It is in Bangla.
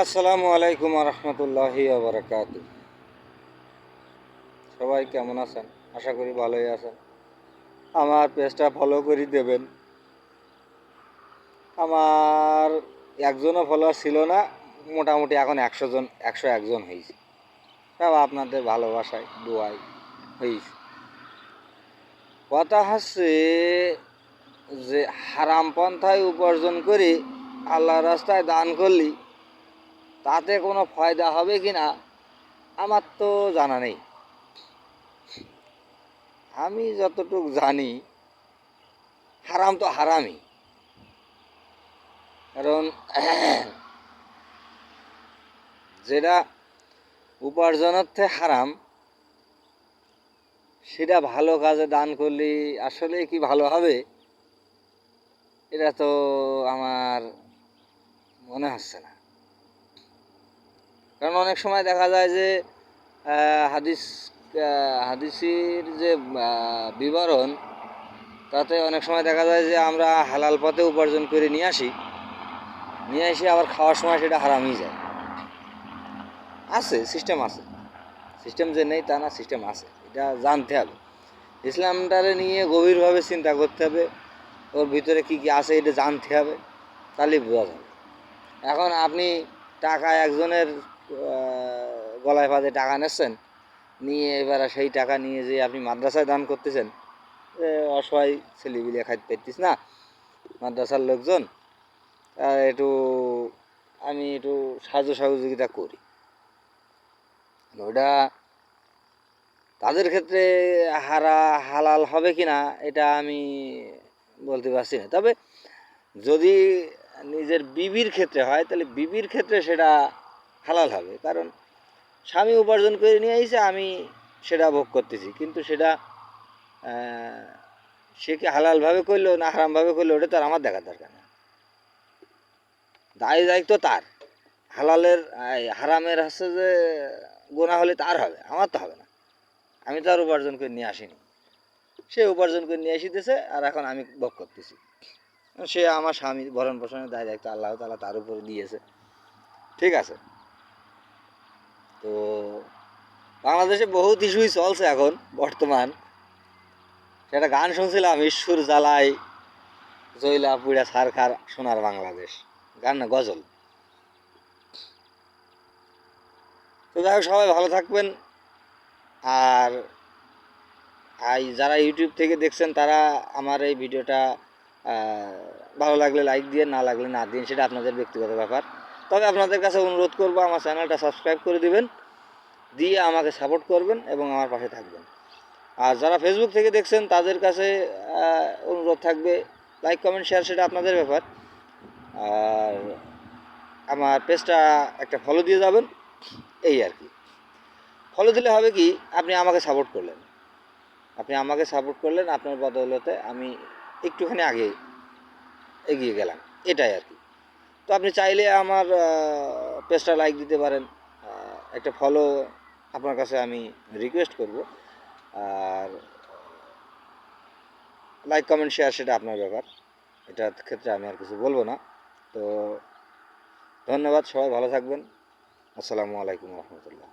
আসসালামু আলাইকুম রহমতুল্লাহি বারাকাত। সবাই কেমন আছেন? আশা করি ভালোই আছেন। আমার পেজটা ফলো করে দেবেন। আমার একজনও ফলোয়ার ছিল না, মোটামুটি এখন 100 জন 101 জন হয়েছে। সব আপনাদের ভালোবাসায় দোয়াই হয়েছে। কথা হচ্ছে যে হারাম পন্থায় উপার্জন করে আল্লাহর রাস্তায় দান করলি তাতে কোনো ফায়দা হবে কি না আমার তো জানা নেই। আমি যতটুক জানি হারাম তো হারামই, কারণ যেটা উপার্জনার্থে হারাম সেটা ভালো কাজে দান করলে আসলে কি ভালো হবে, এটা তো আমার মনে হচ্ছে না। কারণ অনেক সময় দেখা যায় যে হাদিসের যে বিবরণ, তাতে অনেক সময় দেখা যায় যে আমরা হালাল পথে উপার্জন করে নিয়ে এসে আবার খাওয়ার সময় সেটা হারামই যায়। আছে সিস্টেম, আছে সিস্টেম, যে নেই তা না, সিস্টেম আছে। এটা জানতে হবে, ইসলামটারে নিয়ে গভীরভাবে চিন্তা করতে হবে, ওর ভিতরে কী কী আছে এটা জানতে হবে, তাহলেই বোঝা যাবে। এখন আপনি টাকা একজনের গলায় ফাঁদে টাকা নিচ্ছেন, নিয়ে এবার সেই টাকা নিয়ে যে আপনি মাদ্রাসায় দান করতেছেন, অসহায় ছেলেপিলে খাইতে পারতিস না, মাদ্রাসার লোকজন একটু আমি একটু সাহায্য সহযোগিতা করি, ওটা তাদের ক্ষেত্রে হালাল হবে কি না এটা আমি বলতে পারছি না। তবে যদি নিজের বিবির ক্ষেত্রে হয় তাহলে বিবির ক্ষেত্রে সেটা হালাল হবে, কারণ স্বামী উপার্জন করে নিয়ে এসে আমি সেটা ভোগ করতেছি, কিন্তু সেটা সে কি হালালভাবে করলো না হারামভাবে করলো ওটা তো আর আমার দেখার দরকার না। দায়িত্ব তার। হালালের হারামের হচ্ছে যে গোনা হলে তার হবে, আমার তো হবে না। আমি তো আর উপার্জন করে নিয়ে আসিনি, সে উপার্জন করে নিয়ে এসেছে আর এখন আমি ভোগ করতেছি। সে আমার স্বামী, ভরণ পোষণের দায়িত্ব আল্লাহ তাআলা তার উপরে দিয়েছে, ঠিক আছে। তো বাংলাদেশে বহুত ইস্যুই চলছে এখন বর্তমান। সেটা গান শুনছিলাম, ঈশ্বর জ্বালায় জয়লা পুড়া সারখার সোনার বাংলাদেশ, গান না গজল। তো যাই হোক, সবাই ভালো থাকবেন। আর যারা ইউটিউব থেকে দেখছেন তারা আমার এই ভিডিওটা ভালো লাগলে লাইক দিয়ে, না লাগলে না দিন, সেটা আপনাদের ব্যক্তিগত ব্যাপার। তবে আপনাদের কাছে অনুরোধ করব আমার চ্যানেলটা সাবস্ক্রাইব করে দিবেন, দিয়ে আমাকে সাপোর্ট করবেন এবং আমার পাশে থাকবেন। আর যারা ফেসবুক থেকে দেখছেন তাদের কাছে অনুরোধ থাকবে লাইক কমেন্ট শেয়ার, সেটা আপনাদের ব্যাপার। আর আমার পেজটা একটা ফলো দিয়ে যাবেন, এই আর কি। ফলো দিলে হবে কি, আপনি আমাকে সাপোর্ট করলেন, আপনার বদৌলতে আমি একটুখানি আগে এগিয়ে গেলাম, এটাই আর কি। তো আপনি চাইলে আমার পেজটা লাইক দিতে পারেন, একটা ফলো আপনার কাছে আমি রিকোয়েস্ট করব। আর লাইক কমেন্ট শেয়ার সেটা আপনার ব্যাপার, এটার ক্ষেত্রে আমি আর কিছু বলবো না। তো ধন্যবাদ, সবাই ভালো থাকবেন। আসসালামু আলাইকুম রহমতুল্লাহ।